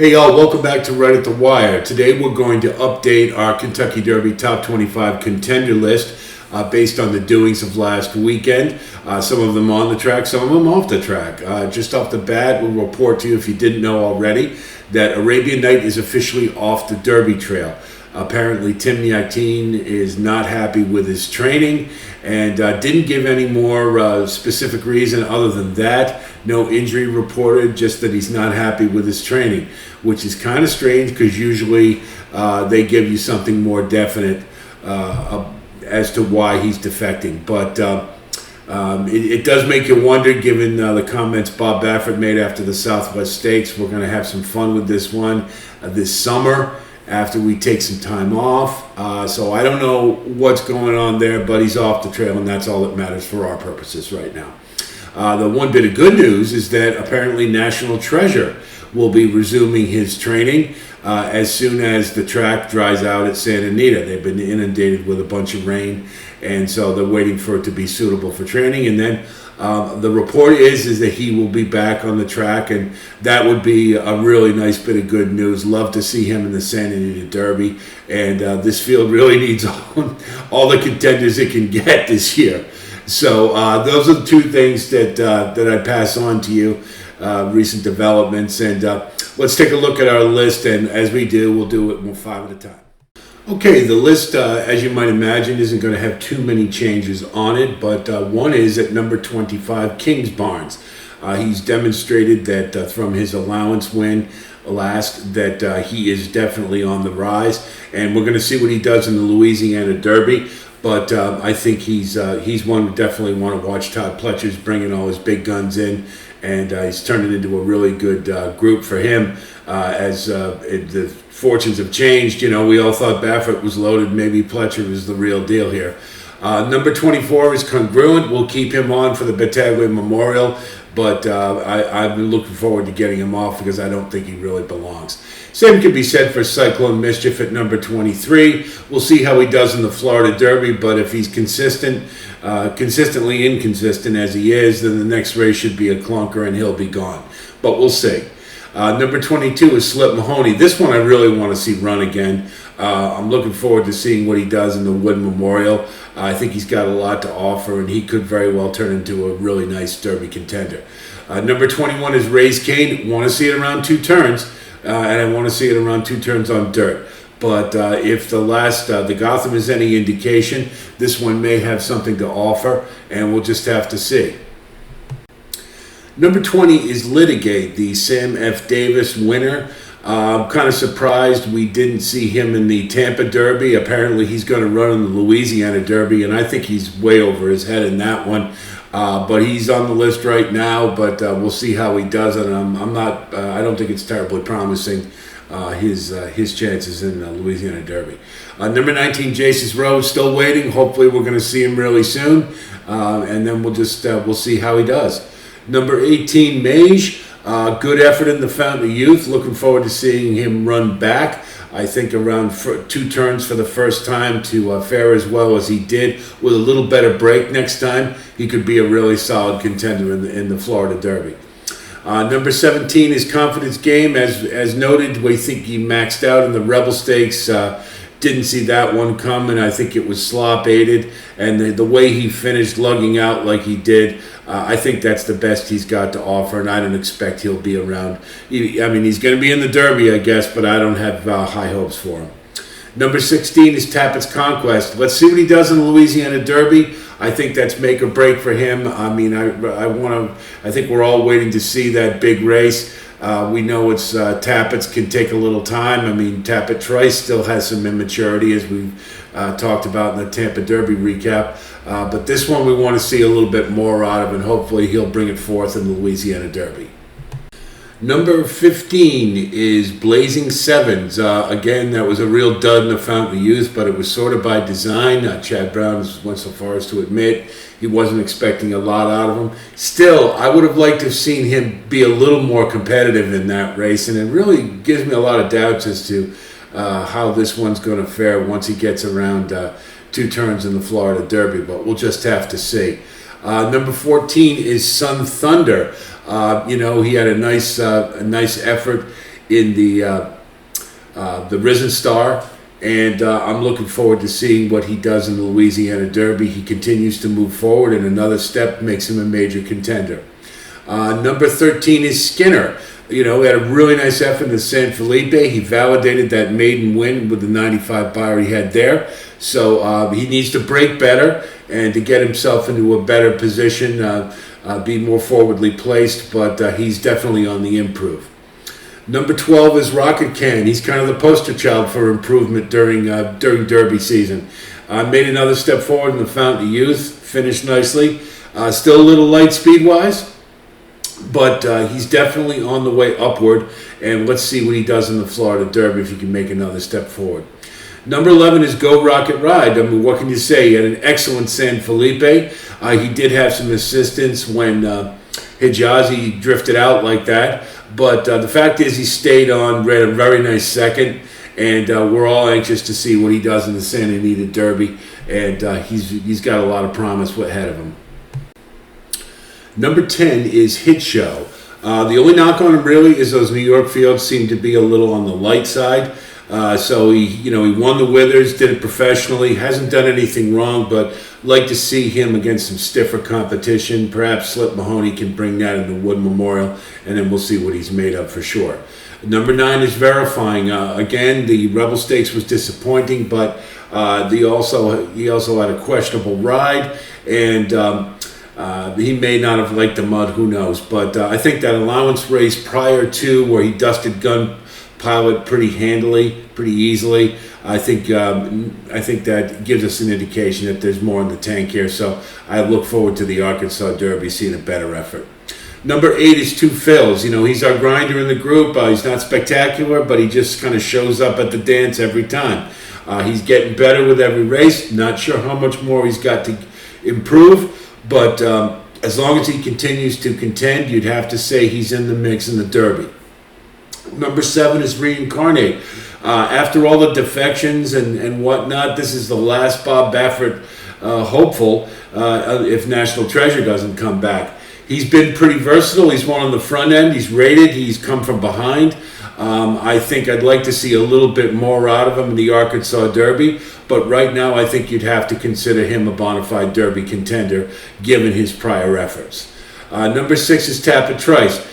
Hey y'all, welcome back to Right at the Wire. Today we're going to update our Kentucky Derby Top 25 Contender list based on the doings of last weekend. Some of them on the track, some of them off the track. Just off the bat, we'll report to you, if you didn't know already, that Arabian Night is officially off the Derby trail. Apparently Tim Yakteen is not happy with his training and didn't give any more specific reason other than that. No injury reported, just that he's not happy with his training, which is kind of strange because usually they give you something more definite as to why he's defecting. But it does make you wonder, given the comments Bob Baffert made after the Southwest Stakes. We're going to have some fun with this one this summer after we take some time off. So I don't know what's going on there, but he's off the trail, and that's all that matters for our purposes right now. The one bit of good news is that apparently National Treasure will be resuming his training as soon as the track dries out at Santa Anita. They've been inundated with a bunch of rain, and so they're waiting for it to be suitable for training. And then the report is that he will be back on the track, and that would be a really nice bit of good news. Love to see him in the Santa Anita Derby, and this field really needs all the contenders it can get this year. So those are the two things that I pass on to you, recent developments. And let's take a look at our list, and as we do, we'll do it 5 at a time. Okay, the list, as you might imagine, isn't going to have too many changes on it, but one is at number 25, Kings Barnes. He's demonstrated that from his allowance win last, that he is definitely on the rise, and we're going to see what he does in the Louisiana Derby. But I think he's one we definitely want to watch. Todd Pletcher's bringing all his big guns in, and he's turning into a really good group for him as the fortunes have changed. You know, we all thought Baffert was loaded. Maybe Pletcher was the real deal here. Number 24 is Congruent. We'll keep him on for the Battaglia Memorial, but I've been looking forward to getting him off because I don't think he really belongs. Same could be said for Cyclone Mischief at number 23. We'll see how he does in the Florida Derby, but if he's consistently inconsistent as he is, then the next race should be a clunker and he'll be gone. But we'll see. Number 22 is Slip Mahoney. This one I really want to see run again. I'm looking forward to seeing what he does in the Wood Memorial. I think he's got a lot to offer, and he could very well turn into a really nice Derby contender. Number 21 is Raise Cane. Want to see it around 2 turns. And I want to see it around 2 turns on dirt. But if the Gotham is any indication, this one may have something to offer, and we'll just have to see. Number 20 is Litigate, the Sam F. Davis winner. I'm kind of surprised we didn't see him in the Tampa Derby. Apparently he's going to run in the Louisiana Derby, and I think he's way over his head in that one. But he's on the list right now, but we'll see how he does. And I don't think it's terribly promising, his chances in the Louisiana Derby. Number 19, Jace's Road, still waiting. Hopefully we're going to see him really soon, and then we'll see how he does. Number 18, Mage, good effort in the Fountain of Youth. Looking forward to seeing him run back. I think around 2 turns for the first time to fare as well as he did. With a little better break next time, he could be a really solid contender in the Florida Derby. Number 17 is Confidence Game. As noted, we think he maxed out in the Rebel Stakes. Didn't see that one coming. I think it was slop-aided. And the way he finished lugging out like he did, I think that's the best he's got to offer, and I don't expect he'll be around. I mean, he's going to be in the Derby, I guess, but I don't have high hopes for him. Number 16 is Tappett's Conquest. Let's see what he does in the Louisiana Derby. I think that's make or break for him. I mean, I think we're all waiting to see that big race. We know it's Tappett's can take a little time. I mean, Tappett Trice still has some immaturity, as we've talked about in the Tampa Derby recap. But this one we want to see a little bit more out of, and hopefully he'll bring it forth in the Louisiana Derby. Number 15 is Blazing Sevens. Again, that was a real dud in the Fountain of Youth, but it was sort of by design. Chad Brown went so far as to admit he wasn't expecting a lot out of him. Still, I would have liked to have seen him be a little more competitive in that race, and it really gives me a lot of doubts as to how this one's going to fare once he gets around 2 turns in the Florida Derby, but we'll just have to see. Number 14 is Sun Thunder. He had a nice effort in the Risen Star. And I'm looking forward to seeing what he does in the Louisiana Derby. He continues to move forward, and another step makes him a major contender. Number 13 is Skinner. You know, he had a really nice effort in San Felipe. He validated that maiden win with the 95 Beyer he had there. So he needs to break better and to get himself into a better position, be more forwardly placed, but he's definitely on the improve. Number 12 is Rocket Can. He's kind of the poster child for improvement during Derby season. Made another step forward in the Fountain of Youth, finished nicely. Still a little light speed-wise, but he's definitely on the way upward, and let's see what he does in the Florida Derby if he can make another step forward. Number 11 is Go Rocket Ride. I mean, what can you say? He had an excellent San Felipe. He did have some assistance when Hijazi drifted out like that. But the fact is he stayed on, ran a very nice second, and we're all anxious to see what he does in the Santa Anita Derby, and he's got a lot of promise ahead of him. Number 10 is Hit Show. The only knock on him really is those New York fields seem to be a little on the light side. So he won the Withers, did it professionally, hasn't done anything wrong, but like to see him against some stiffer competition. Perhaps Slip Mahoney can bring that in the Wood Memorial, and then we'll see what he's made of for sure. Number 9 is Verifying. Again, the Rebel Stakes was disappointing, but he also had a questionable ride, and he may not have liked the mud, who knows. But I think that allowance race prior to where he dusted Gun Pilot pretty handily, pretty easily. I think that gives us an indication that there's more in the tank here. So I look forward to the Arkansas Derby seeing a better effort. Number 8 is Two Phils. You know, he's our grinder in the group. He's not spectacular, but he just kind of shows up at the dance every time. He's getting better with every race. Not sure how much more he's got to improve, but as long as he continues to contend, you'd have to say he's in the mix in the Derby. Number 7 is Reincarnate. After all the defections and whatnot, this is the last Bob Baffert hopeful if National Treasure doesn't come back. He's been pretty versatile. He's won on the front end. He's rated. He's come from behind. I think I'd like to see a little bit more out of him in the Arkansas Derby. But right now, I think you'd have to consider him a bona fide Derby contender, given his prior efforts. Number 6 is Tapit Trice.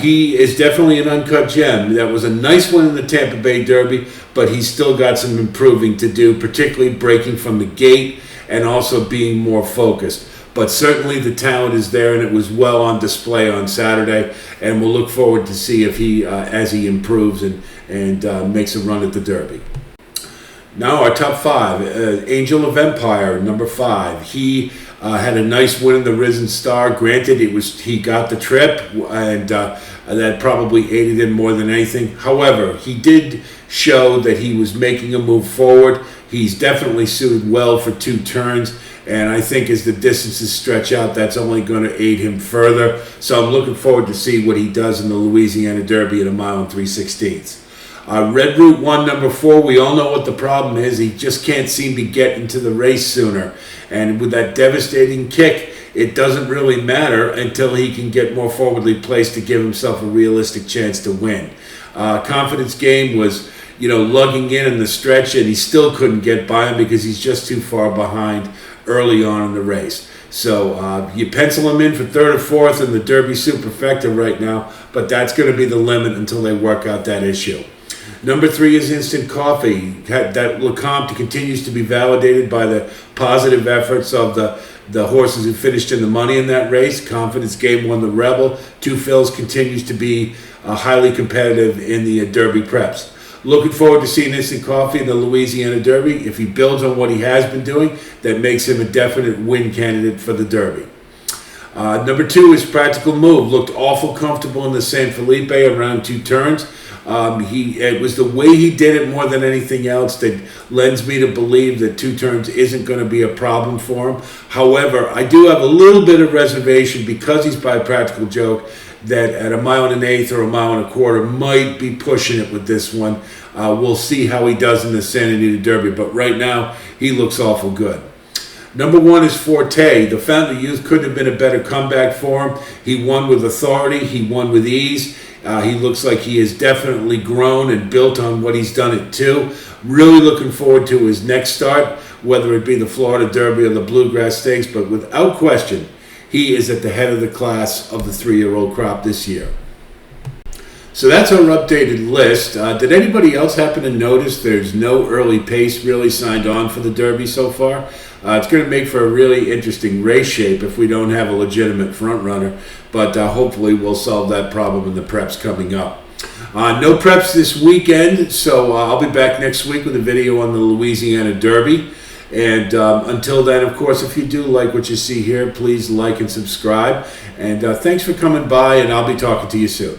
He is definitely an uncut gem. That was a nice one in the Tampa Bay Derby, but he's still got some improving to do, particularly breaking from the gate and also being more focused. But certainly the talent is there, and it was well on display on Saturday, and we'll look forward to see if he, as he improves and makes a run at the Derby. Now our top 5. Angel of Empire, number 5. He had a nice win in the Risen Star. Granted, he got the trip, and that probably aided him more than anything. However, he did show that he was making a move forward. He's definitely suited well for 2 turns, and I think as the distances stretch out, that's only going to aid him further. So I'm looking forward to see what he does in the Louisiana Derby at 1 mile and 3/16. Red Route 1, number 4, we all know what the problem is. He just can't seem to get into the race sooner. And with that devastating kick, it doesn't really matter until he can get more forwardly placed to give himself a realistic chance to win. Confidence Game was, lugging in the stretch, and he still couldn't get by him because he's just too far behind early on in the race. So you pencil him in for 3rd or 4th in the Derby Superfecta right now, but that's going to be the limit until they work out that issue. Number 3 is Instant Coffee. That Lecomte continues to be validated by the positive efforts of the horses who finished in the money in that race. Confidence Game won the Rebel. Two Phils continues to be highly competitive in the Derby preps. Looking forward to seeing Instant Coffee in the Louisiana Derby. If he builds on what he has been doing, that makes him a definite win candidate for the Derby. Number 2 is Practical Move. Looked awful comfortable in the San Felipe around 2 turns. It was the way he did it more than anything else that lends me to believe that 2 turns isn't going to be a problem for him. However, I do have a little bit of reservation because he's by Practical Joke that at 1 mile and 1/8 or 1 mile and 1/4 might be pushing it with this one. We'll see how he does in the Santa Anita Derby, but right now he looks awful good. Number 1 is Forte. The Fountain of Youth couldn't have been a better comeback for him. He won with authority. He won with ease. He looks like he has definitely grown and built on what he's done at 2. Really looking forward to his next start, whether it be the Florida Derby or the Bluegrass Stakes, but without question, he is at the head of the class of the 3-year-old crop this year. So that's our updated list. Did anybody else happen to notice there's no early pace really signed on for the Derby so far? It's going to make for a really interesting race shape if we don't have a legitimate front runner, but hopefully we'll solve that problem in the preps coming up. No preps this weekend, so I'll be back next week with a video on the Louisiana Derby. And until then, of course, if you do like what you see here, please like and subscribe. And thanks for coming by, and I'll be talking to you soon.